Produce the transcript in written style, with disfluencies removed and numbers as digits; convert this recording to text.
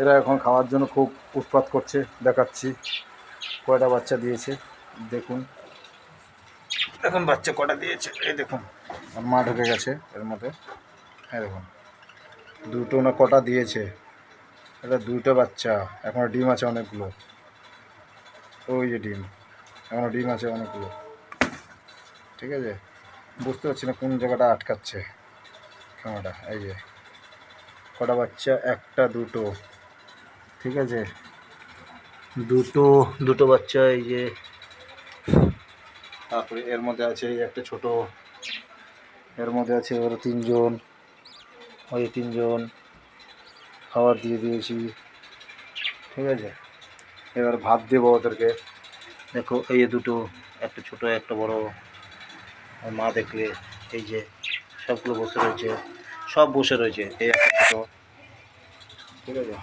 এরা এখন খাওয়ার জন্য খুব উৎপাত করছে, দেখাচ্ছি কয়টা বাচ্চা দিয়েছে দেখুন। এখন বাচ্চা কটা দিয়েছে এই দেখুন, আর মা ঢুকে গেছে এর মধ্যে। হ্যাঁ দেখুন দুটো না কটা দিয়েছে, এটা দুটো বাচ্চা, এখনো ডিম আছে অনেকগুলো, ওই যে ডিম, এখনো ডিম আছে অনেকগুলো। ঠিক আছে, বুঝতে পারছি না কোন জায়গাটা আটকাচ্ছে ক্যামেরাটা। এই যে কটা বাচ্চা, একটা দুটো, ঠিক আছে, দুটো দুটো বাচ্চা এই যে। তারপরে এর মধ্যে আছে একটা ছোট, এর মধ্যে আছে ওরা তিনজন, ওই তিনজন খাবার দিয়ে দিয়েছি। ঠিক আছে, এবার ভাত দেবো ওদেরকে। দেখো এই যে দুটো, একটা ছোট একটা বড়, আর মা দেখলে এই যে সবগুলো বসে রয়েছে, সব বসে রয়েছে, এই একটা ছোট। ঠিক আছে।